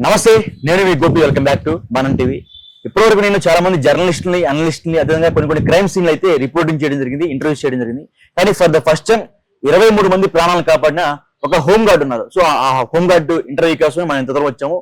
నమస్తే, నేను మీ Gopi. Welcome back to మనం టీవీ. ఇప్పటివరకు నేను చాలా మంది జర్నలిస్టులని, అనలిస్టులని, అదేవిధంగా కొన్ని క్రైమ్ సీన్లు అయితే రిపోర్టింగ్ చేయడం జరిగింది, ఇంటర్వ్యూస్ చేయడం జరిగింది. కానీ ఫర్ ద ఫస్ట్ టైం 23 మంది ప్రాణాలను కాపాడిన ఒక హోమ్ గార్డ్ ఉన్నారు. సో ఆ హోమ్ గార్డ్ ఇంటర్వ్యూ కోసమే మనం ఇంత దూరం వచ్చాము.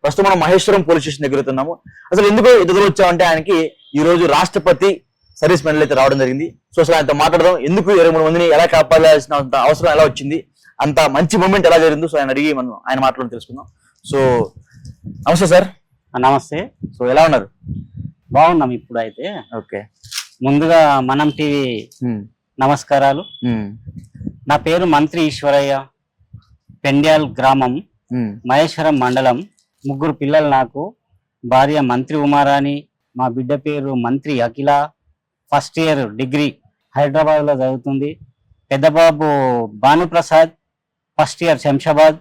ప్రస్తుతం మనం మహేశ్వరం పోలీస్ స్టేషన్ దగ్గర ఉన్నాము. అసలు ఎందుకు ఎదురు వచ్చామంటే ఆయనకి ఈ రోజు రాష్ట్రపతి సర్వీస్ మెడల్ అయితే రావడం జరిగింది. సో అసలు ఆయనతో మాట్లాడదాం, ఎందుకు 23 మందిని ఎలా కాపాడాల్సిన అవసరం ఎలా వచ్చింది, అంత మంచి మూమెంట్ ఎలా జరిగిందో సో ఆయన అడిగి మనం ఆయన మాట్లాడడం తెలుసుకుందాం. సో నమస్తే సార్. నమస్తే. సో ఎలా ఉన్నారు? బాగున్నాం ఇప్పుడు అయితే. ఓకే, ముందుగా మనం టీవీ నమస్కారాలు. నా పేరు మంత్రి ఈశ్వరయ్య, పెండ్యాల్ గ్రామం, మహేశ్వరం మండలం. 3 పిల్లలు నాకు. భార్య మంత్రి ఉమారాణి, మా బిడ్డ పేరు మంత్రి అఖిల, ఫస్ట్ ఇయర్ డిగ్రీ హైదరాబాద్ లో చదువుతుంది. పెద్ద బాబు భానుప్రసాద్, ఫస్ట్ ఇయర్ శంషాబాద్.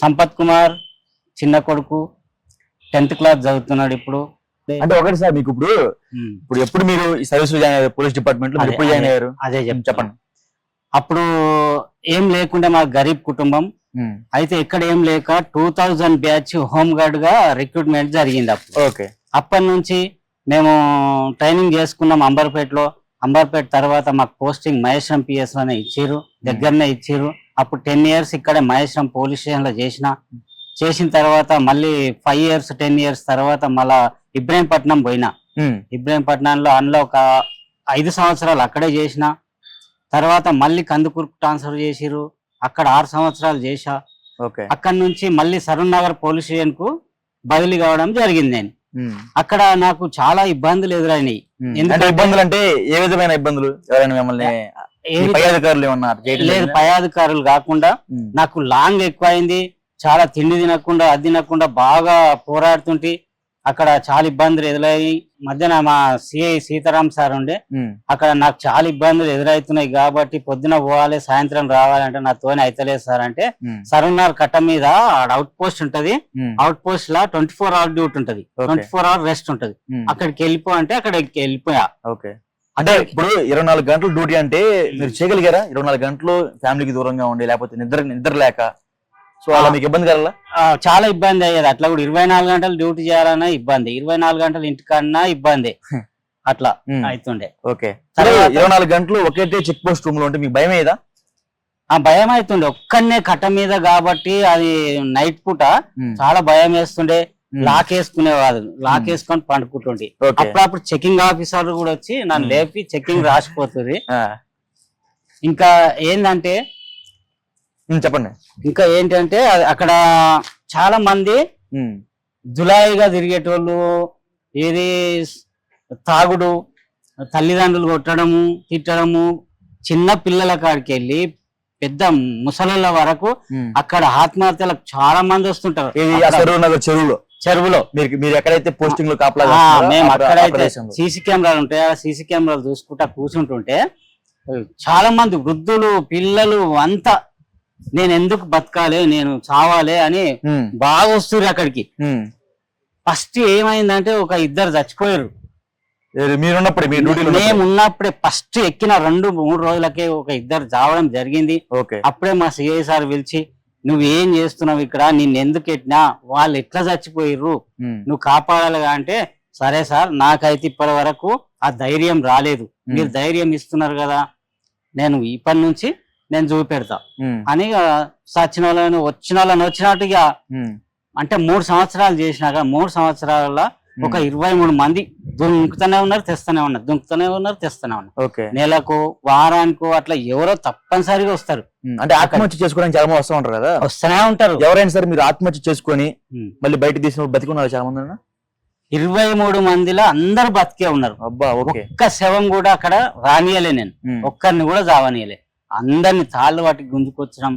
సంపత్ కుమార్ చిన్న కొడుకు 10th క్లాస్ చదువుతున్నాడు ఇప్పుడు. అంటే ఒకటి సార్, మీకు ఇప్పుడు ఎప్పుడు మీరు ఈ సర్వీస్ జాయిన్ అయ్యారు? పోలీస్ డిపార్ట్మెంట్ లో ఎప్పుడు జాయిన్ అయ్యారు? అదే చెప్పండి. అప్పుడు ఏం లేకుండా మా గరీబ్ కుటుంబం అయితే, ఇక్కడ ఏం లేక 2000 బ్యాచ్ హోమ్ గార్డ్ గా రిక్రూట్మెంట్ జరిగింది అప్పుడు. ఓకే, అప్పటి నుంచి మేము ట్రైనింగ్ చేసుకున్నాం అంబర్పేటలో. అంబర్పేట తర్వాత మాకు పోస్టింగ్ మహేశ్వరం పిఎస్ లోనే ఇచ్చిర్రు, దగ్గరనే ఇచ్చిర్రు. అప్పుడు 10 years ఇక్కడే మహేశ్వరం పోలీస్ స్టేషన్ లో చేసిన తర్వాత మళ్ళీ 5 years 10 years తర్వాత మళ్ళా ఇబ్రాహీంపట్నం పోయినా. ఇబ్రాహీంపట్నంలో అందులో ఒక 5 సంవత్సరాలు అక్కడే చేసిన. తర్వాత మళ్ళీ కందుకూరుకు ట్రాన్స్ఫర్ చేసిర్రు, అక్కడ 6 సంవత్సరాలు చేశా. అక్కడ నుంచి మళ్ళీ సరూర్ నగర్ పోలీస్ స్టేషన్ కు బదిలీ కావడం జరిగింది. నేను అక్కడ నాకు చాలా ఇబ్బందులు ఎదురైనాయి. ఇబ్బందులు అంటే ఏ విధమైన ఇబ్బందులు? ఎవరైనా మిమ్మల్ని లేదు, పై అధికారులు కాకుండా నాకు లాంగ్ ఎక్కువ అయింది. చాలా తిండి తినకుండా, అది తినకుండా బాగా పోరాడుతుంటే అక్కడ చాలా ఇబ్బందులు ఎదురయ్యి. మధ్యన మా సిఐ సీతారాం సార్ ఉండే, అక్కడ నాకు చాలా ఇబ్బందులు ఎదురవుతున్నాయి కాబట్టి పొద్దున పోవాలి, సాయంత్రం రావాలంటే నాతోనే అయితలేదు సార్ అంటే, సరూర్ కట్ట మీద అవుట్ పోస్ట్ ఉంటది. అవుట్ పోస్ట్ లా 24 hour డ్యూటీ ఉంటది, 24 hour రెస్ట్ ఉంటది. అక్కడికి వెళ్ళిపో అంటే అక్కడికి వెళ్ళిపోయా. ఓకే, అంటే ఇప్పుడు 24 గంటలు డ్యూటీ అంటే మీరు చేయగలిగారా? 24 గంటలు ఫ్యామిలీకి దూరంగా ఉండి, లేకపోతే నిద్ర లేక, సో అలా మీకు ఇబ్బంది కలలా? చాలా ఇబ్బంది అయ్యేది. అట్లా కూడా 24 గంటలు డ్యూటీ చేయాలన్నా ఇబ్బంది, 24 గంటలు ఇంటికన్నా ఇబ్బంది, అట్లా అవుతుండే. ఓకే, 24 గంటలు ఒకే చెక్ పోస్ట్ రూమ్ లో ఉంటే మీకు భయం అయ్యేదా? భయం అవుతుండే, ఒక్కనే కట్ట మీద కాబట్టి. అది నైట్ పూట చాలా భయం వేస్తుండే. లాక్ వేసుకునేవాడు, లాక్ వేసుకొని పండుకుంటుండే. అప్పుడప్పుడు చెకింగ్ ఆఫీసర్ కూడా వచ్చి నన్ను లేపి చెకింగ్ రాసిపోతుంది. ఇంకా ఏంటంటే చెప్పండి, ఇంకా ఏంటంటే అక్కడ చాలా మంది జులాయిగా తిరిగేటోళ్ళు, ఏది తాగుడు, తల్లిదండ్రులు కొట్టడము, తిట్టడము, చిన్న పిల్లల కాడికి వెళ్ళి పెద్ద ముసలిళ్ళ వరకు అక్కడ ఆత్మహత్యలకు చాలా మంది వస్తుంటారు. చెరువులో మీరు ఎక్కడైతే పోస్టింగ్ లో కాపలా, మేము అక్కడైతే సీసీ కెమెరాలు ఉంటాయి, ఆ సీసీ కెమెరాలు చూసుకుంటా కూర్చుంటుంటే చాలా మంది వృద్ధులు, పిల్లలు అంతా నేను ఎందుకు బతకాలి, నేను చావాలి అని బాగా వస్తున్నారు అక్కడికి. ఫస్ట్ ఏమైందంటే ఒక 2 చచ్చిపోయారు. మేమున్నప్పుడే ఫస్ట్ ఎక్కిన 2-3 రోజులకే ఒక 2 చావడం జరిగింది. అప్పుడే మా సిఐ సార్ పిలిచి, నువ్వేం చేస్తున్నావు ఇక్కడ, నిన్ను ఎందుకు ఎట్టినా, వాళ్ళు ఎట్లా చచ్చిపోయిర్రు, నువ్వు కాపాడాలిగా అంటే, సరే సార్ నాకైతే ఇప్పటి వరకు ఆ ధైర్యం రాలేదు, మీరు ధైర్యం ఇస్తున్నారు కదా, నేను ఇప్పటి నుంచి నేను చూపెడతా అని సచిన వాళ్ళని వచ్చినట్టుగా. అంటే 3 సంవత్సరాలు చేసినాక 3 సంవత్సరాల ఒక 23 మంది దుంకుతూనే ఉన్నారు, తెస్తూనే ఉన్నారు, దుంకుతూనే ఉన్నారు, తెస్తూనే ఉన్నారు. నెలకు, వారానికి అట్లా ఎవరో తప్పనిసరిగా వస్తారు. అంటే ఆత్మహత్య చేసుకోవడానికి చాలా మంది వస్తూ ఉంటారు కదా? వస్తూనే ఉంటారు. ఎవరైనా సరే మీరు ఆత్మహత్య చేసుకొని మళ్ళీ బయటకు తీసినప్పుడు బతికున్నారు చాలా మంది? 23 మందిలో అందరు బతికే ఉన్నారు. ఒక్క శవం కూడా అక్కడ రానియలే, నేను ఒక్కరిని కూడా చావనీయలే. అందరిని తాళ్ళు వాటికి గుంజుకొచ్చడం,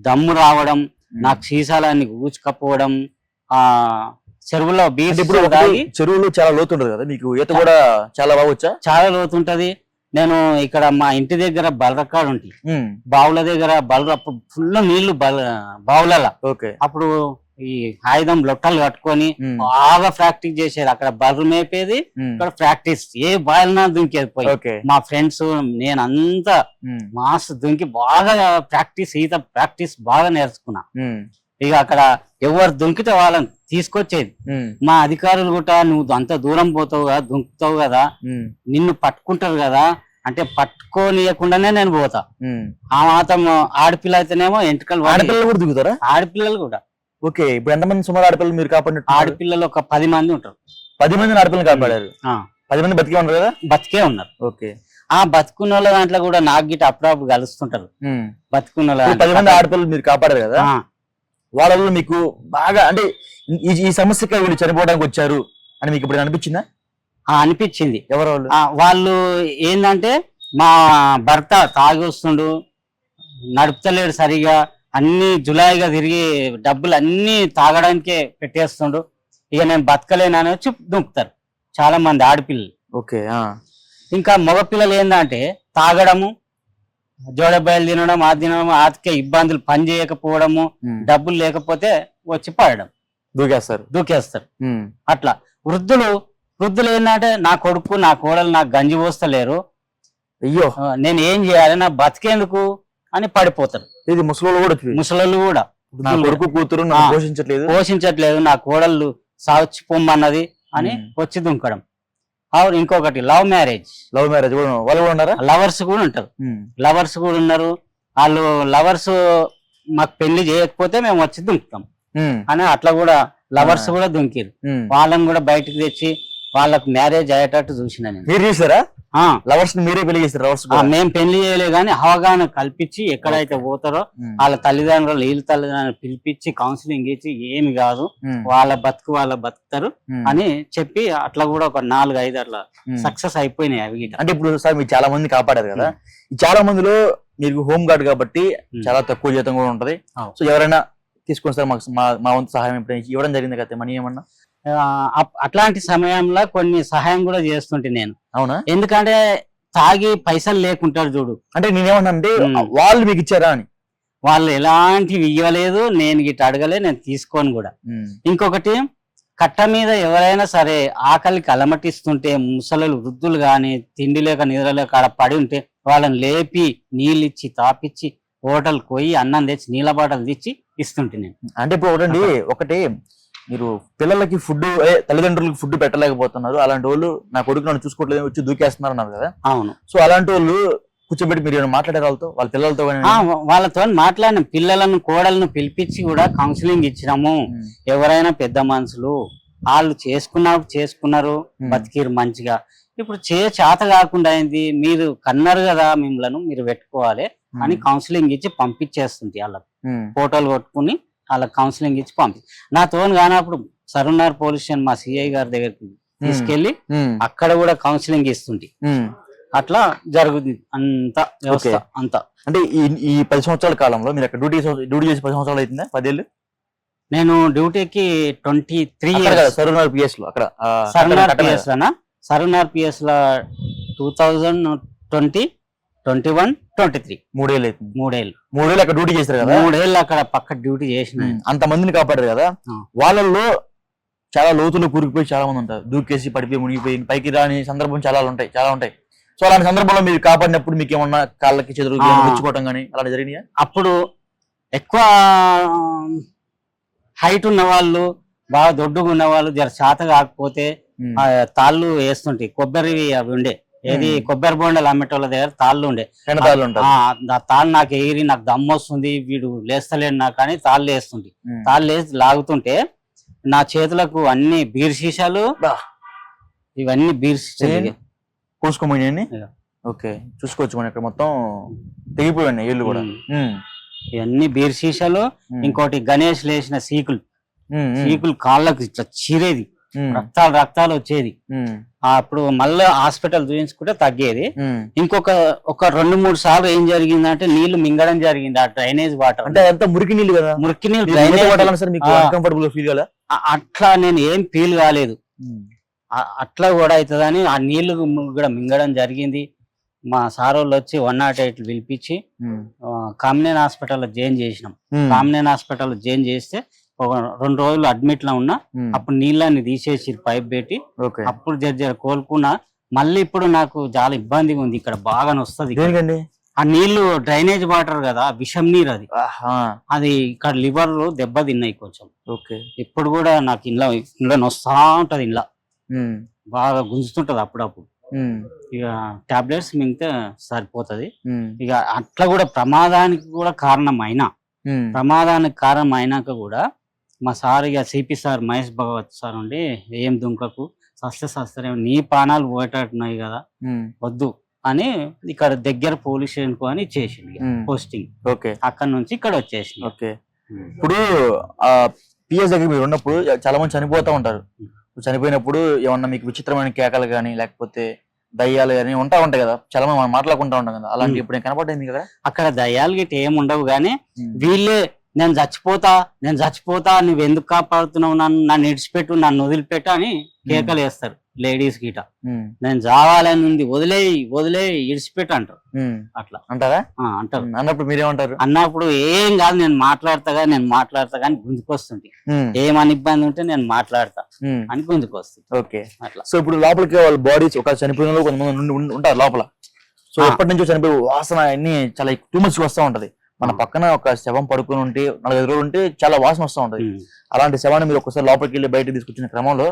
దమ్ము రావడం, నాకు సీసాలన్నీ ఊచుకపోవడం, ఆ చెరువులో అంటే బీచ్ ఇప్పుడు తాగి చెరువులు చాలా లోతు ఉంటది కదా, మీకు ఈత కూడా చాలా బాగొచ్చా? చాలా లోతుంటది. నేను ఇక్కడ మా ఇంటి దగ్గర బలరకాడు ఉంటాయి, బావుల దగ్గర అప్పుడు ఫుల్ నీళ్లు బావులలో. ఓకే. అప్పుడు ఈ ఆయుధం లొట్టలు కట్టుకొని బాగా ప్రాక్టీస్ చేసేది. అక్కడ బర్రు మేపేది, ఇక్కడ ప్రాక్టీస్ ఏ బాయిలనా దుంకేది పోయి. మా ఫ్రెండ్స్ నేనంతా మాస్ దుంకి బాగా ఈత ప్రాక్టీస్ బాగా నేర్చుకున్నా. ఇక అక్కడ ఎవరు దుంకితే వాళ్ళని తీసుకొచ్చేది. మా అధికారులు కూడా నువ్వు అంత దూరం పోతావు కదా, దుంకుతావు కదా, నిన్ను పట్టుకుంటారు కదా అంటే పట్టుకోనియకుండానే నేను పోతా. ఆ మాత్రం ఆడపిల్ల అయితేనేమో ఎంటకలు. ఆడపిల్లలు కూడా దిగుతారా? ఆడపిల్లలు కూడా. ఓకే. ఇప్పుడు ఎంతమంది సుమారు ఆడపిల్లలు మీరు కాపాడినట్టు? ఆడపిల్లలు ఒక 10 మంది ఉంటారు. 10 మందిని ఆడపిల్లలు కాపాడారు. 10 మంది బతికే ఉన్నారు కదా? బతికే ఉన్నారు. ఓకే. ఆ బతుకున్న వాళ్ళ దాంట్లో కూడా నాకు గిట్ట అప్పుడప్పుడు కలుస్తుంటారు. బతుకున్న 10 మంది ఆడపిల్లలు మీరు కాపాడారు కదా, వాళ్ళలో మీకు బాగా అంటే ఈ సమస్యకి వీళ్ళు చనిపోవడానికి వచ్చారు అని మీకు ఇప్పుడు అనిపించిందా? అనిపించింది. ఎవరు వాళ్ళు ఏంటంటే మా భర్త తాగి వస్తుండు, నడుపుతలేడు సరిగా, అన్ని జులాయిగా తిరిగి డబ్బులు అన్ని తాగడానికే పెట్టేస్తుండు, ఇక నేను బతకలేనని వచ్చి దుంపుతారు చాలా మంది ఆడపిల్లలు. ఓకే. ఇంకా మగపిల్లలు ఏంటంటే తాగడము, జోడబ్బాయిలు తినడం, ఆ తినడం, ఆతికే ఇబ్బందులు, పని చేయకపోవడము, డబ్బులు లేకపోతే వచ్చి పడడం, దూకేస్తారు. అట్లా వృద్ధులు ఏంటంటే నా కొడుకు నా కోడలు నాకు గంజి పోస్తలేరు, అయ్యో నేను ఏం చేయాలి, నా బతికేందుకు అని పడిపోతారు. ఇది ముసలోళ్ళు కూడా నా కొడుకు కూతురు పోషించట్లేదు, నా కోడళ్ళు సాచిపోమ్మన్నది అని వచ్చి దుంకడం. అవును. ఇంకొకటి లవ్ మ్యారేజ్ వాళ్ళు కూడా ఉన్నారా? లవర్స్ కూడా ఉంటారు. వాళ్ళు లవర్స్ మాకు పెళ్లి చేయకపోతే మేము వచ్చి దుంకుతాం అని అట్లా కూడా లవర్స్ కూడా దుంకిరు. వాళ్ళని కూడా బయటకు తెచ్చి వాళ్ళకు మ్యారేజ్ అయ్యేటట్టు చూసిన నేను. మీరు చూసారా? లవర్స్ మీరే పెళ్లి చేస్తారు? మేము పెళ్లి చేయలే గానీ అవగాహన కల్పించి ఎక్కడైతే పోతారో వాళ్ళ తల్లిదండ్రులు వీళ్ళ తల్లిదండ్రులు పిలిపించి కౌన్సిలింగ్ ఇచ్చి ఏమి కాదు, వాళ్ళ బతుకుతారు అని చెప్పి అట్లా కూడా ఒక 4-5 అట్లా సక్సెస్ అయిపోయినాయి అవి. అంటే ఇప్పుడు సార్ మీరు చాలా మంది కాపాడారు కదా, చాలా మందిలో మీరు హోమ్ గార్డ్ కాబట్టి చాలా తక్కువ జీతం కూడా ఉంటది. సో ఎవరైనా తీసుకొని సార్ మాకు మా వంతు సహాయం ఇవ్వడం జరిగింది కదా, మనీ ఏమన్నా? అట్లాంటి సమయంలో కొన్ని సహాయం కూడా చేస్తుంటే నేను. అవునా? ఎందుకంటే తాగి పైసలు లేకుంటారు చూడు. అంటే నేనేమన్నా అంటే వాళ్ళు మీకు ఇచ్చారా అని? వాళ్ళు ఎలాంటివి ఇవ్వలేదు, నేను గిట్ట అడగలే, నేను తీసుకోను కూడా. ఇంకొకటి, కట్ట మీద ఎవరైనా సరే ఆకలికి అలమటిస్తుంటే ముసలు వృద్ధులు గాని తిండి లేక నిద్ర లేక అక్కడ పడి ఉంటే వాళ్ళని లేపి నీళ్ళు ఇచ్చి తాపిచ్చి హోటల్కి పోయి అన్నం తెచ్చి నీళ్ళ బాటలు తెచ్చి ఇస్తుంటే నేను. అంటే ఇప్పుడు ఒకటి మీరు పిల్లలకి ఫుడ్, తల్లిదండ్రులకి ఫుడ్ పెట్టలేకపోతున్నారు, అలాంటి వాళ్ళు నా కొడుకు నన్ను చూసుకోవట్లేదు వచ్చి దూకేస్తున్నారు అన్నారు కదా. అవును. సో అలాంటి వాళ్ళు కూర్చోబెట్టి మీరు మాట్లాడే వాళ్ళ పిల్లలతో? వాళ్ళతో మాట్లాడిన, పిల్లలను కోడలను పిలిపించి కూడా కౌన్సిలింగ్ ఇచ్చినాము. ఎవరైనా పెద్ద మనుషులు వాళ్ళు చేసుకున్నారు, బతికిరు మంచిగా. ఇప్పుడు చేత కాకుండా అయింది, మీరు కన్నారు కదా మిమ్మల్ని మీరు పెట్టుకోవాలి అని కౌన్సిలింగ్ ఇచ్చి పంపించేస్తుంది. వాళ్ళకి ఫోటోలు కొట్టుకుని వాళ్ళకి కౌన్సిలింగ్ ఇచ్చి నాతో కానప్పుడు సరునార్ పోలీస్ స్టేషన్ మా సిఐ గారి దగ్గరికి తీసుకెళ్లి అక్కడ కూడా కౌన్సిలింగ్ ఇస్తుంది. అట్లా జరుగుతుంది అంతా వ్యవస్థ అంతా. అంటే ఈ 10 సంవత్సరాల కాలంలో మీరు అక్కడ డ్యూటీ చేసి 10 సంవత్సరాలు అవుతుందా? 10 ఏళ్ళు? నేను డ్యూటీకి 23 years. సరునార్ పిఎస్ లో అక్కడ సరునార్ పిఎస్ లో 2020, 21, 23 3 ఏళ్ళు అక్కడ డ్యూటీ చేశారు కదా. 3 ఏళ్ళు అక్కడ పక్క డ్యూటీ చేసిన. అంత మందిని కాపాడారు కదా, వాళ్ళల్లో చాలా లోతులు కూరుకుపోయి చాలా మంది ఉంటారు, దూకేసి పడిపోయి మునిగిపోయి పైకి రాని సందర్భం చాలా ఉంటాయి. సో అలాంటి సందర్భంలో మీరు కాపాడినప్పుడు మీకు ఏమన్నా కాళ్ళకి చేతులు తెచ్చుకోవటం కానీ అలాంటి జరిగినాయా? అప్పుడు ఎక్కువ హైట్ ఉన్న వాళ్ళు, బాగా దొడ్డుగా ఉన్న వాళ్ళు జర శాత కాకపోతే తాళ్ళు వేస్తుంటాయి. కొబ్బరి అవి ఉండే, ఏది కొబ్బరి బొండలు అమ్మేటోళ్ళ దగ్గర తాళ్ళు ఉండే. తాళ్ళు నాకు ఎగిరి నాకు దమ్ము వస్తుంది, వీడు లేస్తలేడు నాకు అని తాళ్ళు వేస్తుంది. తాళ్ళు వేసి లాగుతుంటే నా చేతులకు అన్ని బీర్ సీసాలు, ఇవన్నీ బీర్ సీసాలు కోసుకోమని. ఓకే, చూసుకోవచ్చు మనం ఇక్కడ మొత్తం తెగిపోయి ఏళ్ళు కూడా. ఇవన్నీ బీర్ సీసాలు. ఇంకోటి గణేష్ లేసిన సీకులు కాళ్ళకు ఇట్లా చీరేది రక్తాలు వచ్చేది. అప్పుడు మళ్ళీ హాస్పిటల్ చూపించుకుంటే తగ్గేది. ఒక 2-3 సార్లు ఏం జరిగిందంటే నీళ్లు మింగడం జరిగింది ఆ డ్రైనేజ్ వాటర్. అంటే అంత మురికి నీళ్ళు కదా, మురికి నీళ్ళు డ్రైనేజ్ ఫీల్ కదా. అట్లా నేను ఏం ఫీల్ కాలేదు. అట్లా కూడా అవుతుందని ఆ నీళ్లు కూడా మింగడం జరిగింది. మా సార్ వాళ్ళు వచ్చి 108 పిలిపించి కామినేని హాస్పిటల్లో జాయిన్ చేసినాం. కామినేని హాస్పిటల్లో జాయిన్ చేస్తే ఒక 2 రోజులు అడ్మిట్ లో ఉన్నా. అప్పుడు నీళ్ళని తీసేసి పైప్ పెట్టి అప్పుడు జర కోలుకున్నా. మళ్ళీ ఇప్పుడు నాకు చాలా ఇబ్బందిగా ఉంది, ఇక్కడ బాగా వస్తుంది. ఆ నీళ్లు డ్రైనేజ్ వాటర్ కదా, విషం నీరు అది. అది ఇక్కడ లివర్ దెబ్బ తిన్నాయి కొంచెం. ఇప్పుడు కూడా నాకు ఇంట్లో నొస్తా ఉంటది, ఇంట్లో బాగా గుంజుతుంటది అప్పుడప్పుడు. ఇక టాబ్లెట్స్ మింగితే సరిపోతది. ఇక అట్లా కూడా ప్రమాదానికి కూడా కారణం అయినాక కూడా మా సార్ ఇక CP sir Mahesh Bhagwat sir ఉండి, ఏం దుంకకు, సస్యం నీ ప్రాణాలు పోయేటట్టున్నాయి కదా, వద్దు అని ఇక్కడ దగ్గర పోలీస్ స్టేషన్ కు అని చేసింది పోస్టింగ్. అక్కడ నుంచి ఇక్కడ వచ్చేసింది. ఇప్పుడు పిఎస్ దగ్గర మీరు ఉన్నప్పుడు చాలా మంది చనిపోతా ఉంటారు. చనిపోయినప్పుడు ఏమన్నా మీకు విచిత్రమైన కేకలు గానీ లేకపోతే దయ్యాలు గానీ ఉంటాయి కదా, చాలా మంది మనం మాట్లాడుకుంటా ఉంటాం కదా, అలాంటి ఇప్పుడు కనపడింది కదా. అక్కడ దయ్యాలు గిట్ట ఏమి ఉండవు గానీ వీళ్ళే నేను చచ్చిపోతా నువ్వు ఎందుకు కాపాడుతున్నావు, నన్ను ఇడిచిపెట్టు, నన్ను వదిలిపెట్టు అని కేకలు వేస్తారు లేడీస్ గిట. నేను చావాలని ఉంది, వదిలేయి ఇడిచిపెట్టు అంటారు. అట్లా అంటారా? అంటారు. అన్నప్పుడు మీరేమంటారు? అన్నప్పుడు ఏం కాదు, నేను మాట్లాడతా కానీ గుంజుకొస్తుంది. ఏమని ఇబ్బంది ఉంటే నేను మాట్లాడతా అని గుంజుకొస్తుంది. ఓకే, అట్లా. సో ఇప్పుడు లోపలికి వాళ్ళ బాడీ ఒక చనిపోయిన కొంతమంది ఉంటారు లోపల. సో ఎప్పటి నుంచో చనిపోయి వాసన అన్ని చాలా టూ మచ్ వస్తూ ఉంటది. మన పక్కన ఒక శవం పడుకుని ఉంటే 4-5 రోజులు ఉంటే చాలా వాసన వస్తూ ఉంటది. అలాంటి శవాన్ని మీరు ఒకసారి లోపలికి వెళ్ళి బయటకు తీసుకొచ్చిన క్రమంలో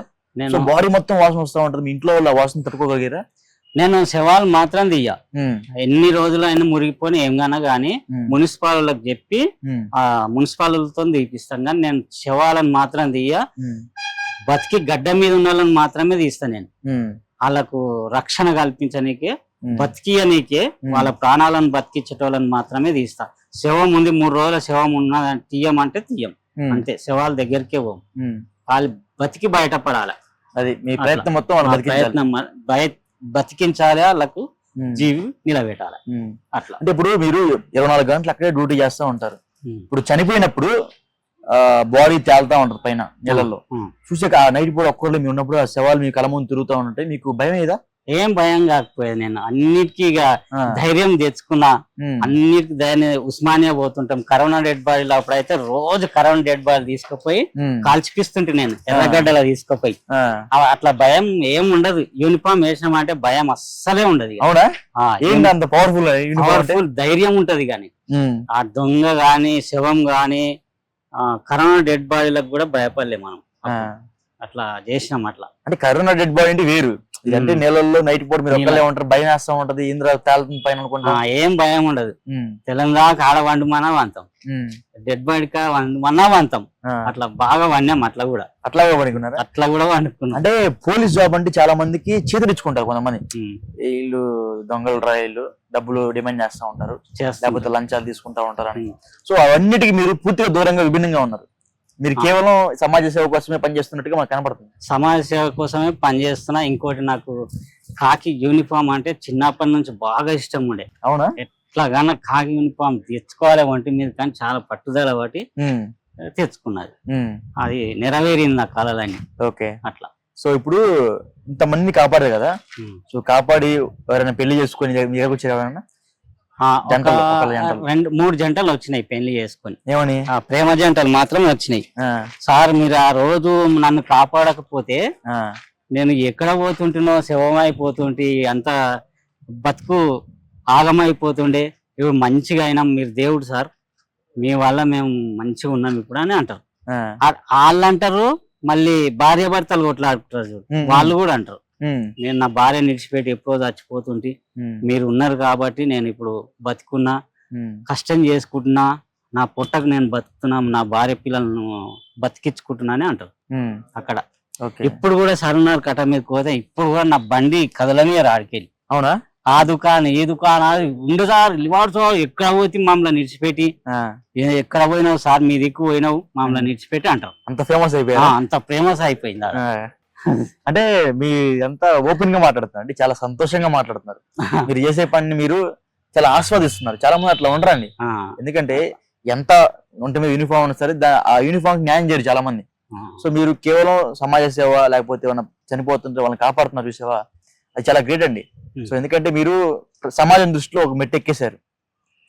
బాడీ మొత్తం వాసన వస్తూ ఉంటది. మీ ఇంట్లో వాళ్ళ వాసన తట్టుకోగలిగారా? నేను శవాలు మాత్రం తీయ, ఎన్ని రోజులు అయినా మురిగిపోయి ఏం గానీ మున్సిపాలకు చెప్పి ఆ మున్సిపాలతో తీపిస్తాను. కానీ నేను శవాలను మాత్రం తీయ, బతికి గడ్డ మీద ఉన్న వాళ్ళని మాత్రమే తీస్తాను. నేను వాళ్ళకు రక్షణ కల్పించనీకే, బతికియనీకే, వాళ్ళ ప్రాణాలను బతికించేటోళ్ళని మాత్రమే తీస్తా. శవం ఉంది 3 రోజుల శవం ఉన్న తీయమంటే తీయం అంతే. శవాల దగ్గరికే పోం, వాళ్ళు బతికి బయటపడాలి. అది మీ ప్రయత్నం మొత్తం. బతికించాలి, వాళ్ళకు జీవి నిలబెట్టాలి. అట్లా. అంటే ఇప్పుడు మీరు 24 గంటలు అక్కడే డ్యూటీ చేస్తూ ఉంటారు. ఇప్పుడు చనిపోయినప్పుడు బాడీ తేలుతా ఉంటారు పైన నీళ్ళల్లో. చూసాక ఆ నైట్ పూట ఒక్కళ్ళు మీ ఉన్నప్పుడు ఆ శవాలు మీ కళ్ళ ముందు తిరుగుతూ ఉంటాయి, మీకు భయం ఏదా? ఏం భయం కాకపోయేది. నేను అన్నిటికీ ధైర్యం తెచ్చుకున్నా. అన్నిటికీ ధైర్యం. ఉస్మానియా పోతుంటాం, కరోనా డెడ్ బాడీలు అప్పుడైతే రోజు కరోనా డెడ్ బాడీ తీసుకుపోయి కాల్చిపిస్తుంటే నేను ఎర్రగడ్డలో తీసుకుపోయి. అట్లా భయం ఏం ఉండదు. యూనిఫామ్ వేసినామంటే భయం అస్సలే ఉండదు. అవునా? అంత పవర్ఫుల్ ధైర్యం ఉంటది. కానీ ఆ దొంగ గాని శవం గాని కరోనా డెడ్ బాడీలకు కూడా భయపడలే మనం. అట్లా చేసినాం. అట్లా అంటే కరోనా డెడ్ బాడీ అంటే వేరు. ఇదంటే నెలల్లో నైట్ పూట మీరు ఒక్కలే ఉంటారు, భయం వేస్తా ఉంటది. ఇంద్ర తేలుతుంది పైన అనుకుంటా. ఏం భయం ఉండదు. తెలంగాణ ఆడ వండుమన్నా వంతం, డెడ్ బాడీ వన్నా వంతం. అట్లా బాగా వన్నాం. అట్లాగే వండుకున్నారు. అట్లా కూడా వండుకున్నాం. అంటే పోలీస్ జాబ్ అంటే చాలా మందికి చేతరించుకుంటారు కొంతమంది. వీళ్ళు దొంగలు రాయిలు డబ్బులు డిమాండ్ చేస్తా ఉంటారు, లేకపోతే లంచాలు తీసుకుంటా ఉంటారు అని. సో అవన్నిటికీ మీరు పూర్తిగా దూరంగా విభిన్నంగా ఉన్నారు. మీరు కేవలం సమాజ సేవ కోసమే పనిచేస్తున్నట్టుగా మాకు కనపడుతుంది. సమాజ సేవ కోసమే పనిచేస్తున్నా. ఇంకోటి, నాకు కాకి యూనిఫామ్ అంటే చిన్నప్పటి నుంచి బాగా ఇష్టం ఉండే. అవునా? ఎట్లాగానే కాకి యూనిఫామ్ తెచ్చుకోవాలి వంటి మీద, కానీ చాలా పట్టుదల బట్టి తెచ్చుకున్నది. అది నెరవేరింది నా కళలని. ఓకే, అట్లా. సో ఇప్పుడు ఇంతమంది కాపాడారు కదా, సో కాపాడి ఎవరైనా పెళ్లి చేసుకుని మీరు వచ్చారు? 2-3 జంటలు వచ్చినాయి పెళ్లి చేసుకుని. ఏమని? ప్రేమ జంటలు మాత్రం వచ్చినాయి. సార్ మీరు ఆ రోజు నన్ను కాపాడకపోతే నేను ఎక్కడ పోతుంటునో శవమైపోతుంటే, అంత బతుకు ఆగమైపోతుండే. ఇప్పుడు మంచిగా అయినాం, మీరు దేవుడు సార్, మీ వల్ల మేము మంచిగా ఉన్నాం ఇప్పుడు అని అంటారు. వాళ్ళు అంటారు. మళ్ళీ భార్య భర్తలు కొట్లాడుతారు, వాళ్ళు కూడా అంటారు నేను నా భార్య నిడిచిపెట్టి ఎప్పుడో చచ్చిపోతుంటే మీరు ఉన్నారు కాబట్టి నేను ఇప్పుడు బతుకున్నా, కష్టం చేసుకుంటున్నా, నా పొట్టకు నేను బతుకుతున్నా, నా భార్య పిల్లలను బతికించుకుంటున్నా అని అంటారు అక్కడ. ఇప్పుడు కూడా సరున్నారు కట్ట మీద పోతే ఇప్పుడు కూడా నా బండి కదలనే రాడికెళ్ళి. అవునా? ఆ దుకాణం ఈ దుకాణం ఉండు సార్, లివాడ్స్ ఎక్కడ పోతే మమ్మల్ని నిడిచిపెట్టి, ఎక్కడ పోయినావు సార్, మీ దిక్కు పోయినావు మమ్మల్ని నిడిచిపెట్టి అంటారు. అంత ఫేమస్ అయిపోయింది. అంత ఫేమస్ అయిపోయింది. అంటే మీ అంతా ఓపెన్ గా మాట్లాడుతున్నారు అంటే చాలా సంతోషంగా మాట్లాడుతున్నారు. మీరు చేసే పనిని మీరు చాలా ఆస్వాదిస్తున్నారు. చాలా మంది అట్లా ఉండరండి. ఎందుకంటే ఎంత ఒంటి మీద యూనిఫామ్ ఉన్నా సరే ఆ యూనిఫామ్ న్యాయం చేయరు చాలా మంది. సో మీరు కేవలం సమాజ సేవ లేకపోతే ఏమైనా చనిపోతుంటే వాళ్ళని కాపాడుతున్నారు చూసేవా, అది చాలా గ్రేట్ అండి. సో ఎందుకంటే మీరు సమాజం దృష్టిలో ఒక మెట్టు ఎక్కేశారు.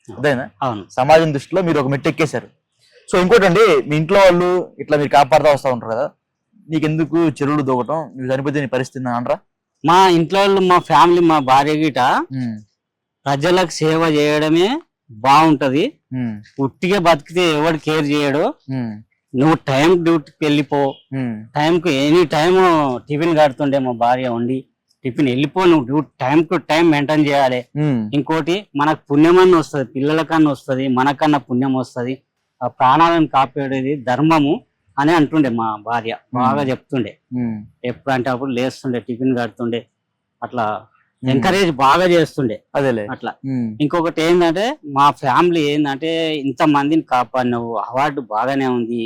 అదేనా? సమాజం దృష్టిలో మీరు ఒక మెట్టు ఎక్కేశారు. సో ఇంకోటి అండి, మీ ఇంట్లో వాళ్ళు ఇట్లా మీరు కాపాడుతూ వస్తూ ఉంటారు కదా, నీకెందుకు చెరువులు దూకటం, నువ్వు చనిపోతే నీ పరిస్థితి అనరా? మా ఇంట్లో వాళ్ళు, మా ఫ్యామిలీ, మా భార్య గిట ప్రజలకు సేవ చేయడమే బాగుంటది. ఉట్టిగా బతికితే ఎవడు కేర్ చేయడు. నువ్వు టైం డ్యూటీకి వెళ్ళిపో, టైంకు ఎనీ టైం టిఫిన్ కడుతుండే మా భార్య ఉండి, టిఫిన్ వెళ్ళిపో, నువ్వు duty time to time maintain చేయాలి. ఇంకోటి మనకు పుణ్యమన్న వస్తుంది, పిల్లలకన్నా వస్తుంది, మనకన్నా పుణ్యం వస్తుంది. ఆ ప్రాణాలను కాపాడేది ధర్మము అని అంటుండే మా భార్య. బాగా చెప్తుండే, ఎప్పుడంటే అప్పుడు లేస్తుండే, టిఫిన్ కడుతుండే, అట్లా ఎంకరేజ్ బాగా చేస్తుండే. అదేలే అట్లా. ఇంకొకటి ఏంటంటే మా ఫ్యామిలీ ఏంటంటే ఇంత మందిని కాపాడినవు, అవార్డు బాగానే ఉంది,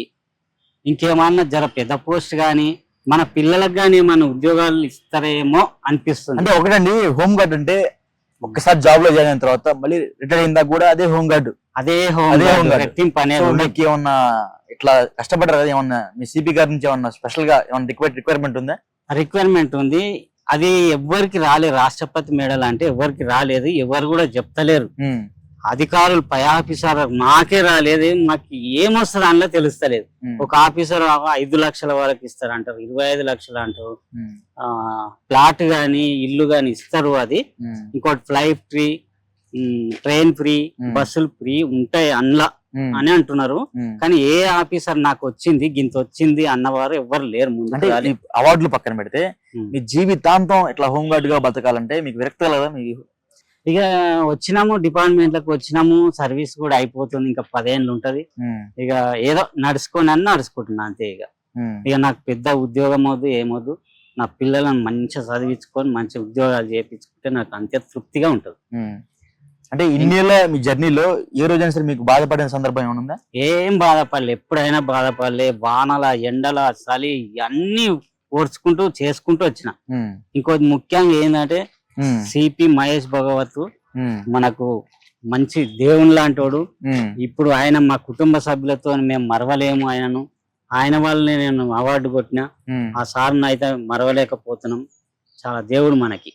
ఇంకేమన్నా జర పెద్ద పోస్ట్ గానీ మన పిల్లలకు గానీ మన ఉద్యోగాలు ఇస్తారేమో అనిపిస్తుంది. అంటే ఒకటండి, హోమ్ గార్డ్ అంటే ఒక్కసారి జాబ్ లో జాయిన్ అయిన తర్వాత మళ్ళీ రిటైర్ అయిన దాకా కూడా అదే హోమ్ గార్డ్, అదే హోమ్ రెట్టింపు అనేది. మీకు ఏమన్నా ఇట్లా కష్టపడ్డారు కదా, ఏమన్నా మీ సిపి గారి నుంచి ఏమన్నా స్పెషల్ గా ఏమన్నా రిక్వైర్మెంట్ ఉందా? రిక్వైర్మెంట్ ఉంది. అది ఎవరికి రాలేదు, రాష్ట్రపతి మెడల్ అంటే ఎవరికి రాలేదు, ఎవరు కూడా చెప్తలేరు. అధికారులు పై ఆఫీసర్ మాకే రాలేదు, మాకు ఏమొస్తుంది అందులో తెలుస్తలేదు. ఒక ఆఫీసర్ 5 లక్షల వరకు ఇస్తారు అంటారు, 25 లక్షలు అంటారు. ప్లాట్ గాని ఇల్లు గాని ఇస్తారు. అది ఇంకోటి ఫ్లైట్ ఫ్రీ, ట్రైన్ ఫ్రీ, బస్సులు ఫ్రీ ఉంటాయి అందులో అని అంటున్నారు. కానీ ఏ ఆఫీసర్ నాకు వచ్చింది గింత వచ్చింది అన్నవారు ఎవరు లేరు. ముందు అవార్డులు పక్కన పెడితే మీ జీవితాంతం ఇట్లా హోమ్ గార్డ్ గా బతకాలంటే మీకు విరక్తి కదా? ఇక వచ్చినాము, డిపార్ట్మెంట్లకు వచ్చినాము, సర్వీస్ కూడా అయిపోతుంది, ఇంకా 10 ఏళ్ళు ఉంటది. ఇక ఏదో నడుచుకుంటున్నా అంతే. ఇక నాకు పెద్ద ఉద్యోగం వద్దు, ఏమొద్దు, నా పిల్లలను మంచిగా చదివించుకొని మంచి ఉద్యోగాలు చేయించుకుంటే నాకు అంతే తృప్తిగా ఉంటది. అంటే ఇన్నేళ్ళ మీ జర్నీలో ఏ రోజైనా సరే మీకు బాధపడిన సందర్భం ఏమైనా ఉందా? ఏం బాధపడలే, ఎప్పుడైనా బాధపడలే. వానల ఎండల చలి అన్ని ఓర్చుకుంటూ చేసుకుంటూ వచ్చిన. ఇంకోటి ముఖ్యంగా ఏంటంటే సిపి మహేష్ భగవత్ మనకు మంచి దేవుని లాంటోడు. ఇప్పుడు ఆయన మా కుటుంబ సభ్యులతో మేము మరవలేము ఆయనను. ఆయన వల్లనే నేను అవార్డు కొట్టిన. ఆ సార్ను అయితే మరవలేకపోతున్నాం. చాలా దేవుడు మనకి.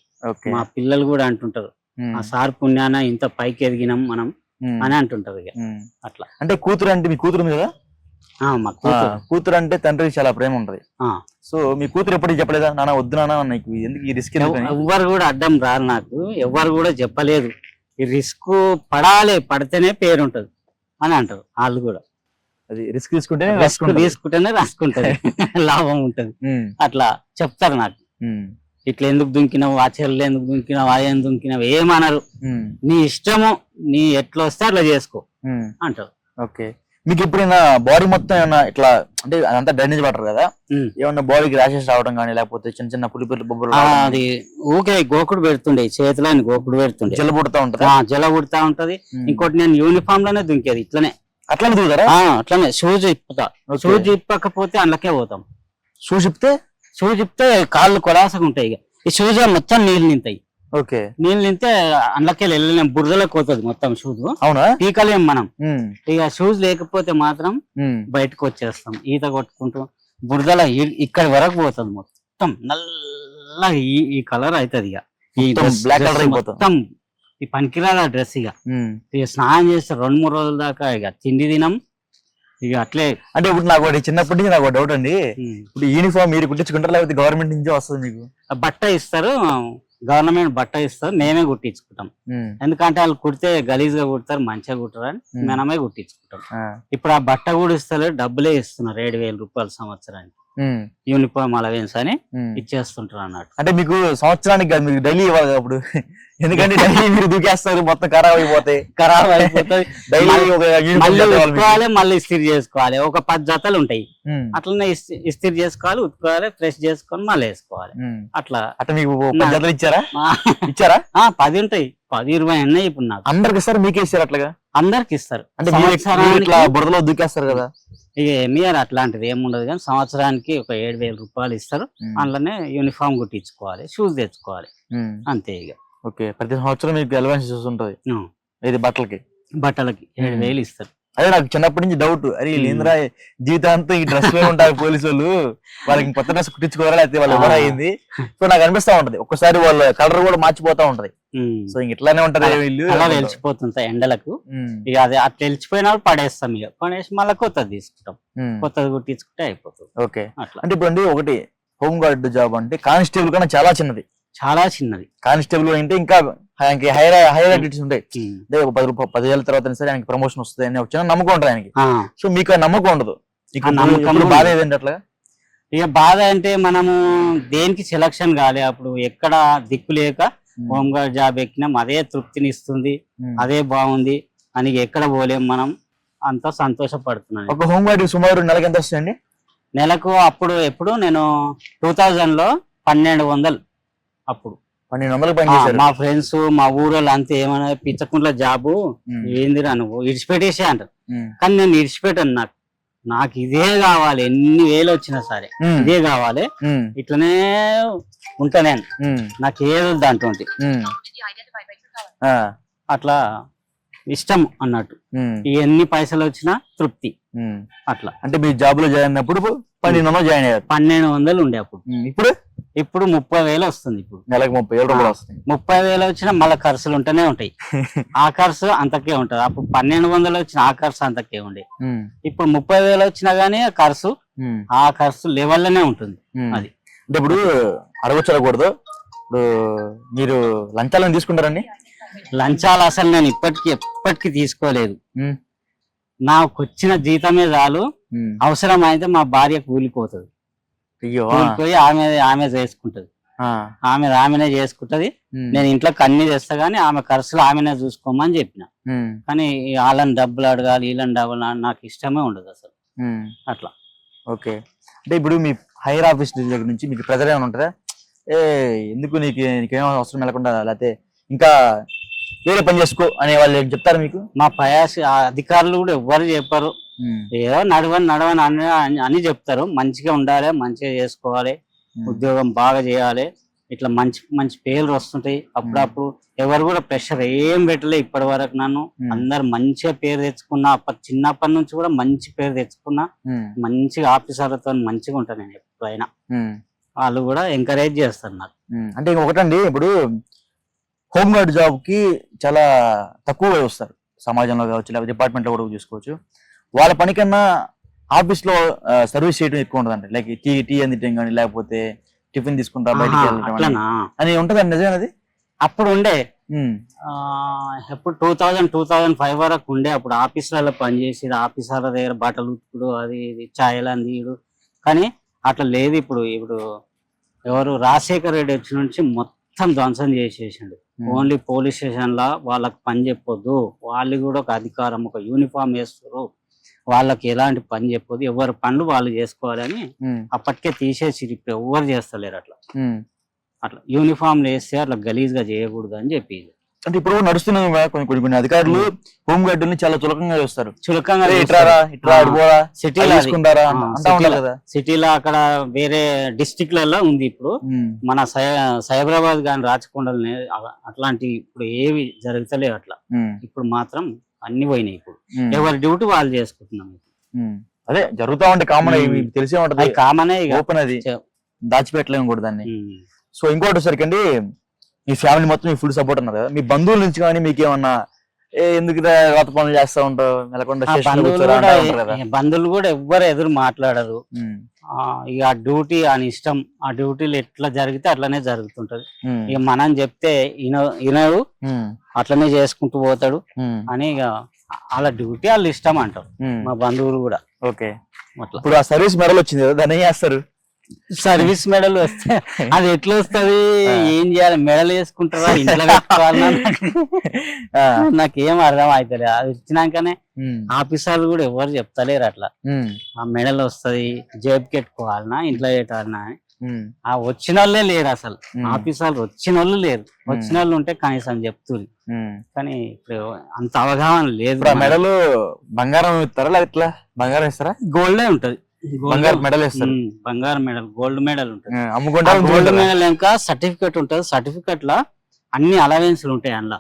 మా పిల్లలు కూడా అంటుంటారు, ఆ సార్ పుణ్యాన ఇంత పైకి ఎదిగినాం మనం అని అంటుంటారు. ఇక అట్లా. అంటే కూతురు అంటే మీ కూతురు ఉంది కదా? మా కూతురు అంటే తండ్రికి చాలా ప్రేమ ఉంటది. సో మీ కూతురు ఎప్పటికీ చెప్పలేదా, నాన్న వద్దు నాన్న నీకు ఎందుకు ఈ రిస్క్? ఎవ్వరు కూడా అడ్డం రారు నాకు, ఎవ్వరు కూడా చెప్పలేదు. ఈ రిస్క్ పడాలి, పడితేనే పేరు ఉంటది అని అంటారు వాళ్ళు కూడా. అది రిస్క్ తీసుకుంటేనే రాసుకుంటది లాభం ఉంటది అట్లా చెప్తారు నాకు. ఇట్లా ఎందుకు దుంకినావు, ఆ చెల్లు ఎందుకు దుంకినావు, ఆ ఎందుకు దుంకినావు ఏమన్నారు, నీ ఇష్టము, నీ ఎట్లా వస్తే అట్లా చేసుకో అంటారు. ఓకే. మీకు ఎప్పుడైనా బాడీ మొత్తం ఏమన్నా ఇట్లా అంటే అదంతా డ్రైనేజ్ వాటర్ కదా, ఏమన్నా బాడీకి ర్యాషెస్ రావడం కానీ లేకపోతే చిన్న చిన్న పులిపిల్లి బొబ్బలు? అది ఊకే గోకుడు పెడుతుండే, చేతిలో గోకుడు పెడుతుండే, జల పుడతా ఉంటది. జల పుడతా ఉంటది. ఇంకోటి నేను యూనిఫామ్ లోనే దుంకేది ఇట్లనే. అట్లనే దిగుతారా? అట్లనే. షూజ్ ఇప్పుతా, షూజ్ ఇప్పకపోతే అందులోకే పోతాం. షూజ్ ఇప్పితే కాళ్ళు కొలాసగా ఉంటాయి. ఇక ఈ షూజ్ మొత్తం నీళ్ళు నింతాయి. ఓకే. నీళ్ళు నింతే అందులోకి వెళ్ళలేం, బురదలోకి పోతుంది మొత్తం షూజ్. అవునా? పీకలేం మనం. ఇక షూజ్ లేకపోతే మాత్రం బయటకు వచ్చేస్తాం ఈత కొట్టుకుంటూ. బురదల ఇక్కడి వరకు పోతుంది, మొత్తం నల్లగా ఈ కలర్ అవుతుంది. ఇక ఈ బ్లాక్ కలర్ మొత్తం ఈ పనికిరాదు ఆ డ్రెస్. ఇక స్నానం చేస్తే 2-3 రోజుల దాకా ఇక తిండి తినం. ఇక అట్లే. అంటే ఇప్పుడు నాకు చిన్నప్పటి నుంచి నాకు డౌట్ అండి, ఇప్పుడు యూనిఫామ్ మీరు కుట్టించుకుంటారా లేకపోతే గవర్నమెంట్ నుంచి వస్తుంది మీకు? బట్ట ఇస్తారు, గవర్నమెంట్ బట్ట ఇస్తారు, మేమే కుట్టించుకుంటాం. ఎందుకంటే వాళ్ళు కుడితే గలీజ్ గా కుడతారు, మంచిగా కుట్టరు అని మనమే కుట్టించుకుంటాం. ఇప్పుడు ఆ బట్ట కూడా ఇస్తారు, డబ్బులే ఇస్తున్నారు, 7,000 రూపాయలు సంవత్సరానికి యూనిఫామ్ అలవెన్స్ అని ఇచ్చేస్తుంటారు అన్నట్టు. అంటే మీకు సంవత్సరానికి కాదు, మీకు డైలీ ఇవ్వాలి అప్పుడు. ఎందుకంటే డైలీ మీరు దూకేస్తారు, మొత్తం ఖరాబ్ అయిపోతాయి. ఉతుకోవాలి, మళ్ళీ ఇస్త్రీ చేసుకోవాలి. ఒక 10 జతలు ఉంటాయి, అట్లనే ఇస్త్రీ చేసుకోవాలి, ఉతుకోవాలి, ఫ్రెష్ చేసుకొని మళ్ళీ వేసుకోవాలి. అట్లా. అట్లా మీకు 10 జతలు ఇచ్చారా? 10 ఉంటాయి, 10-20 ఉన్నాయి ఇప్పుడు నాకు. అందరికి ఇస్తారు, మీకే ఇస్తారు? అట్లాగా అందరికి ఇస్తారు. అంటే బురదలో దూకేస్తారు కదా. ఇక ఎంఈఆర్ అట్లాంటిది ఏముండదు కానీ సంవత్సరానికి ఒక 7,000 రూపాయలు ఇస్తారు. అందులోనే యూనిఫామ్ కుట్టించుకోవాలి, షూస్ తెచ్చుకోవాలి, అంతే ఇక. ఓకే, ప్రతి సంవత్సరం మీకు అలవెన్సెస్ ఉంటాయి ఇది బట్టలకి 7,000 ఇస్తారు. అదే నాకు చిన్నప్పటి నుంచి డౌట్, అరే వీళ్ళేంద్రా జీవితాంతం ఈ డ్రెస్ లో ఉంటారు పోలీసు వాళ్ళు, వాళ్ళకి కొత్త డ్రెస్ కుట్టించుకోవాలా లేకపోతే వాళ్ళు ఎవరు అయింది. సో నాకు అనిపిస్తా ఉంటది ఒక్కసారి వాళ్ళ కలర్ కూడా మార్చిపోతా ఉంటది. సో ఇంక ఇట్లానే ఉంటది వీళ్ళు, అలా వెలిచిపోతుంటాయి ఎండలకు. ఇక అది అట్లా వెలిచిపోయినా పడేస్తాం, ఇక పడేసి మళ్ళీ కొత్తది తీసుకుంటాం, కొత్తది కుట్టించుకుంటే అయిపోతుంది. ఓకే, అట్లా. అంటే ఇప్పుడు అండి ఒకటి హోమ్ గార్డ్ జాబ్ అంటే కానిస్టేబుల్ కన్నా చాలా చిన్నది, చాలా చిన్నది. కానిస్టేబుల్ అంటే ఇంకా హైయర్ యాక్టివిటీస్ ఉంటాయి. అంటే ఒక 10 తర్వాత సరే ఆయనకి ప్రమోషన్ వస్తుంది అని వచ్చిన నమ్మకం ఉంటుంది ఆయనకి. సో మీకు ఆ నమ్మకం ఉండదు, బాధ ఏదండి అట్లా? ఇక బాధ అంటే మనము దేనికి సెలక్షన్ కాలే, అప్పుడు ఎక్కడ దిక్కు లేక హోమ్ గార్డ్ జాబ్ ఎక్కినాం, అదే తృప్తిని ఇస్తుంది, అదే బాగుంది అని ఎక్కడ పోలేం, మనం అంతా సంతోషపడుతున్నాం. ఒక హోమ్ గార్డ్ సుమారు నెలకు ఎంత వస్తుందండి? నెలకు అప్పుడు ఎప్పుడు నేను 2000లో 1,200, అప్పుడు 1,200 పనిచేశారు. మా ఫ్రెండ్స్ మా ఊరోళ్ళు అంతే ఏమైనా పిచ్చకుంట్ల జాబు ఏందిరా నువ్వు ఇడిచిపెట్టేసే అంటారు. కానీ నేను ఇడిచిపెట్టాను, నాకు ఇదే కావాలి, ఎన్ని వేలు వచ్చినా సరే ఇదే కావాలి, ఇట్లనే ఉంటా నేను, నాకు ఏదో దాంట్లో అట్లా ఇష్టం అన్నట్టు. ఎన్ని పైసలు వచ్చినా తృప్తి అట్లా. అంటే మీ జాబ్ లో జాయిన్ అయినప్పుడు 1,200 జాయిన్ అయ్యారు? 1,200 ఉండే అప్పుడు. ఇప్పుడు 30,000 వస్తుంది. ఇప్పుడు నెలకు 30,000 వస్తుంది. 30,000 వచ్చినా మళ్ళీ ఖర్చులు ఉంటూనే ఉంటాయి, ఆ ఖర్చు అంతకే ఉంటది. అప్పుడు 1,200 వచ్చిన ఆ ఖర్చు అంతకే ఉండే, ఇప్పుడు 30,000 వచ్చినా గానీ ఆ ఖర్చు లెవెల్లోనే ఉంటుంది. అది అంటే ఇప్పుడు అడగొచ్చకూడదు, ఇప్పుడు మీరు లంచాలను తీసుకుంటారండి? లంచాలు అసలు నేను ఎప్పటికీ తీసుకోలేదు. నాకు వచ్చిన జీతమే చాలు, అవసరం అయితే మా భార్య కూలిపోతుంది, కూలిపోయి ఆమె చేసుకుంటది, ఆమెనే చేసుకుంటది. నేను ఇంట్లో కన్నీ చేస్తా గానీ ఆమె ఖర్చులు ఆమెనే చూసుకోమని చెప్పిన. కానీ వాళ్ళని డబ్బులు అడగాలి, వీళ్ళని డబ్బులు నాకు ఇష్టమే ఉండదు అసలు అట్లా. ఓకే, అంటే ఇప్పుడు మీ హైయర్ ఆఫీస్ దగ్గర నుంచి మీకు ప్రెజర్ ఏమైనా ఉంటుందా? ఎందుకు నీకేమో అవసరం వెళ్ళకుండా, లేకపోతే ఇంకా వేరే పని చేసుకో అనే వాళ్ళు చెప్తారు మీకు? మా పై అధికారులు కూడా ఎవ్వరు చెప్పారు, ఏదో నడవని అని చెప్తారు. మంచిగా ఉండాలి, మంచిగా చేసుకోవాలి, ఉద్యోగం బాగా చేయాలి, ఇట్లా మంచి మంచి పేర్లు వస్తుంటాయి. అప్పుడప్పుడు ఎవరు కూడా ప్రెషర్ ఏం పెట్టలే ఇప్పటి వరకు. నన్ను అందరు మంచిగా పేరు తెచ్చుకున్నా, చిన్నప్పటి నుంచి కూడా మంచి పేరు తెచ్చుకున్నా, మంచిగా ఆఫీసర్లతో మంచిగా ఉంటాను నేను ఎప్పుడైనా. వాళ్ళు కూడా ఎంకరేజ్ చేస్తారు నాకు. అంటే ఒకటండి, ఇప్పుడు హోమ్ గార్డ్ జాబ్ కి చాలా తక్కువ వస్తారు సమాజంలో కావచ్చు, లేకపోతే డిపార్ట్మెంట్ లో కూడా చూసుకోవచ్చు. వాళ్ళ పని కన్నా ఆఫీస్ లో సర్వీస్ చేయడం ఎక్కువ ఉంటుంది. లైక్ టీ అందించడం కానీ, లేకపోతే టిఫిన్ తీసుకుంటా బయటికి వెళ్ళడం అని ఉంటదండి. నిజమేనది? అప్పుడు ఉండే, ఎప్పుడు 2005 వరకు ఉండే. అప్పుడు ఆఫీసులలో పనిచేసేది, ఆఫీసర్ల దగ్గర బట్టలు ఉతుకుడు, అది ఛాయలు అందిడు. కానీ అట్లా లేదు ఇప్పుడు. ఎవరు రాజశేఖర్ రెడ్డి వచ్చి నుంచి మొత్తం ధ్వంసం చేసేసిండు. ఓన్లీ పోలీస్ స్టేషన్ లా వాళ్ళకి పని చెప్పొద్దు, వాళ్ళు కూడా ఒక అధికారం, ఒక యూనిఫామ్ వేస్తారు, వాళ్ళకి ఎలాంటి పని చెప్పొద్దు, ఎవరి పనులు వాళ్ళు చేసుకోవాలని అప్పటికే తీసేసి ఇప్పుడు ఎవరు చేస్తలేరు అట్లా. యూనిఫామ్ వేస్తే అట్లా గలీజ్ గా చేయకూడదు అని చెప్పి. అంటే ఇప్పుడు నడుస్తున్న కొన్ని అధికారులు హోమ్ గార్డుల్ని చాలా చులకంగా చూస్తారు. సిటీలో అక్కడ వేరే డిస్ట్రిక్ట్ లలో ఉంది. ఇప్పుడు మన సైబరాబాద్ గాని, రాచకొండలని అట్లాంటి ఇప్పుడు ఏవి జరుగుతలేవు అట్లా. ఇప్పుడు మాత్రం అన్ని పోయినాయి. ఇప్పుడు ఎవరి డ్యూటీ వాళ్ళు చేసుకుంటున్నాం. అదే జరుగుతా ఉంటే కామన్, తెలిసే ఉంటది, కామనే, ఓపెన్, అది దాచిపెట్టలేము కూడా దాన్ని. సో ఇంకోటి సరికి అండి, మీ ఫ్యామిలీ మొత్తం మీ ఫుల్ సపోర్ట్ అన్నారు కదా, మీ బంధువుల నుంచి కానీ మీకు ఏమన్నా ఎందుకు కొత్త పనులు చేస్తా ఉంటావు, బంధువులు కూడా ఎవ్వరు ఎదురు మాట్లాడరు. ఇక ఆ డ్యూటీ అని ఇష్టం, ఆ డ్యూటీలు ఎట్లా జరిగితే అట్లనే జరుగుతుంటది. ఇక మనం చెప్తే వినడు, అట్లనే చేసుకుంటూ పోతాడు అని ఇక వాళ్ళ డ్యూటీ వాళ్ళు ఇష్టం అంటారు మా బంధువులు కూడా. ఓకే, ఇప్పుడు ఆ సర్వీస్ మెడల్ వచ్చింది కదా, దాన్ని ఏం చేస్తారు? సర్వీస్ మెడల్ వస్తే అది ఎట్లా వస్తుంది, ఏం చేయాలి, మెడల్ వేసుకుంటారా, ఇంట్లో పెట్టుకోవాలన్నా నాకేం అర్థం అవుతుంది. అది వచ్చినాకనే ఆఫీసర్లు కూడా ఎవరు చెప్తలేరు అట్లా. ఆ మెడల్ వస్తుంది, జేబుకి పెట్టుకోవాలన్నా, ఇంట్లో పెట్టాలన్నా అని ఆ వచ్చిన వాళ్ళే లేరు అసలు, ఆఫీసర్లు వచ్చిన వాళ్ళు లేరు. వచ్చిన వాళ్ళు ఉంటే కనీసం చెప్తుంది, కానీ ఇప్పుడు అంత అవగాహన లేదు. మెడలు బంగారం ఇస్తారా లేదా ఇట్లా బంగారం ఇస్తారా? గోల్డే ఉంటది, బంగారం మెడల్ ఇస్తారు. బంగారం మెడల్, గోల్డ్ మెడల్ ఉంటుంది. అమ్ముకుంటారు. గోల్డ్ మెడల్ ఇంకా సర్టిఫికెట్ ఉంటది. సర్టిఫికెట్ లా అన్ని అలవెన్స్లు ఉంటాయి అందులో.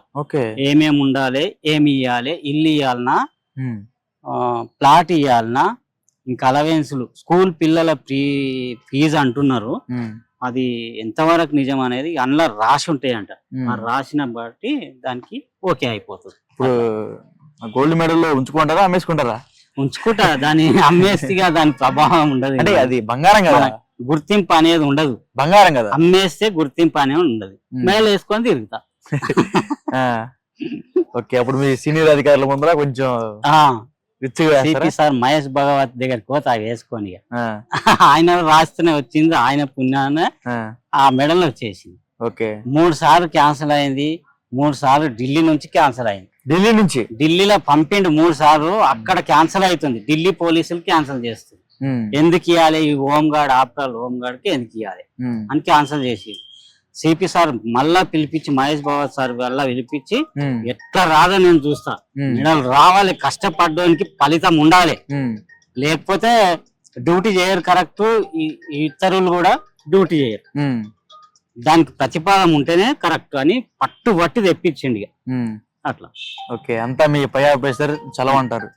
ఏమేమి ఉండాలి, ఏమి ఇవ్వాలి, ఇల్లు ఇవ్వాలనా, ప్లాట్ ఇవ్వాలనా, ఇంకా అలవెన్స్లు, స్కూల్ పిల్లల ఫీజు అంటున్నారు. అది ఎంతవరకు నిజం అనేది అందులో రాసి ఉంటాయంట. ఆ రాసిన బట్టి దానికి ఓకే అయిపోతుంది. ఇప్పుడు గోల్డ్ మెడల్ ఉంచుకుంటారా అమ్మేసుకుంటారా? ఉంచుకుంటా, దాన్ని అమ్మేస్తేగా దాని ప్రభావం ఉండదు. అంటే అది బంగారం కదా, గుర్తింపు అనేది ఉండదు. బంగారం కదా, అమ్మేస్తే గుర్తింపు అనేది ఉండదు. మెడల్ వేసుకొని తిరుగుతా. ఓకే, అప్పుడు మీ సీనియర్ అధికారుల ముందర కొంచెం సిపి సార్ మహేష్ భగవత్ దగ్గరికి పోతే అవి వేసుకొని ఆయన రాస్తూనే వచ్చింది, ఆయన పుణ్యాన ఆ మెడల్ వచ్చేసింది. ఓకే, 3 సార్లు క్యాన్సిల్ అయింది, 3 సార్లు ఢిల్లీ నుంచి క్యాన్సిల్ అయింది. ఢిల్లీ నుంచి ఢిల్లీలో పంపిండు 3 సార్లు, అక్కడ క్యాన్సిల్ అవుతుంది. ఢిల్లీ పోలీసులు క్యాన్సిల్ చేస్తుంది. ఎందుకు ఇవ్వాలి ఈ హోంగార్డ్, ఆఫ్టర్ హోంగార్డ్ కి ఎందుకు ఇవ్వాలి అని క్యాన్సిల్ చేసి సిపి సార్ మళ్ళా పిలిపించి, మహేష్ భగవత్ సార్ వల్ల పిలిపించి, ఎట్లా రాదో నేను చూస్తా, మెడల్ రావాలి, కష్టపడడానికి ఫలితం ఉండాలి, లేకపోతే డ్యూటీ చేయరు కరెక్ట్, ఇతరులు కూడా డ్యూటీ చేయరు, దానికి ప్రతిపాదన ఉంటేనే కరెక్ట్ అని పట్టుబట్టి తెప్పించండి అట్లా. ఓకే, అంతా మీ పై ఆఫీసర్ చలవంటారు.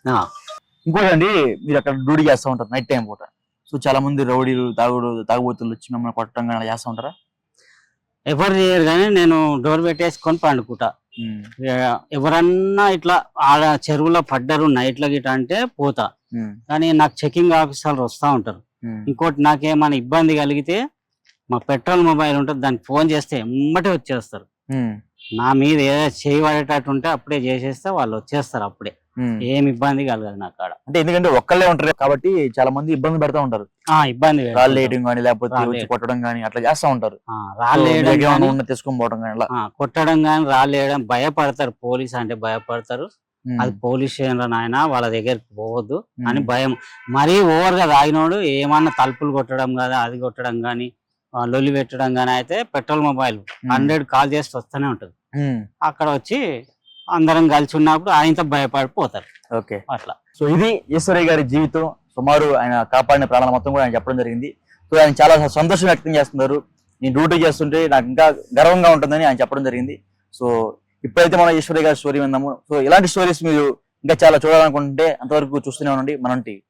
ఇంకోటండి, మీరు అక్కడ డ్యూటీ చేస్తూ ఉంటారు నైట్ టైం పూట. సో చాలా మంది రౌడీలు, తాగుబోతులు వచ్చి మిమ్మల్ని కొట్టడం కానీ అలా చేస్తూ ఉంటారా? ఎవరు చేయరు, కానీ నేను డోర్ పెట్టేసుకొని పండుకుంటా. ఎవరన్నా ఇట్లా ఆడ చెరువులో పడ్డారు నైట్ల గిట అంటే పోతా, కానీ నాకు చెకింగ్ ఆఫీసర్లు వస్తా ఉంటారు. ఇంకోటి నాకేమైనా ఇబ్బంది కలిగితే మా పెట్రోల్ మొబైల్ ఉంటుంది, దానికి ఫోన్ చేస్తే ఎమ్మటే వచ్చేస్తారు. నా మీద ఏదో చేయబడేటట్టు ఉంటే అప్పుడే చేసేస్తే వాళ్ళు వచ్చేస్తారు అప్పుడే, ఏమి ఇబ్బంది కలగదు నాకు ఆడ. అంటే ఎందుకంటే ఒక్కళ్ళే ఉంటారు కాబట్టి చాలా మంది ఇబ్బంది పెడతా ఉంటారు. ఇబ్బంది రాళ్ళు వేయడం కానీ, లేకపోతే వచ్చి కొట్టడం కానీ అట్లా చేస్తా ఉంటారు. రాళ్ళు వేయడం, తీసుకొని పోవడం కానీ, కొట్టడం కానీ, రాళ్ళు వేయడం, భయపడతారు. పోలీస్ అంటే భయపడతారు. అది పోలీస్ స్టేషన్ లో నాయన వాళ్ళ దగ్గరికి పోవద్దు అని భయం. మరీ ఓవర్ గా తాగినోడు ఏమన్నా తలుపులు కొట్టడం కదా, అది కొట్టడం గానీ, లొల్లి పెట్టడం గానీ అయితే పెట్రోల్ మొబైల్ 100 కాల్ చేసి వస్తూనే ఉంటది. అక్కడ వచ్చి అందరం కలిసి ఉన్నప్పుడు ఆయనతో భయపడిపోతారు. ఓకే, అట్లా. సో ఇది ఈశ్వరయ్య గారి జీవితం. సుమారు ఆయన కాపాడిన ప్రాణాల మొత్తం కూడా ఆయన చెప్పడం జరిగింది. సో ఆయన చాలా సంతోషం వ్యక్తం చేస్తున్నారు. నేను డ్యూటీ చేస్తుంటే నాకు ఇంకా గర్వంగా ఉంటుందని ఆయన చెప్పడం జరిగింది. సో ఇప్పుడైతే మనం ఈశ్వరయ్య గారి స్టోరీ విన్నాము. సో ఇలాంటి స్టోరీస్ మీరు ఇంకా చాలా చూడాలనుకుంటే అంతవరకు చూస్తూనే ఉండండి మనం టీవీ.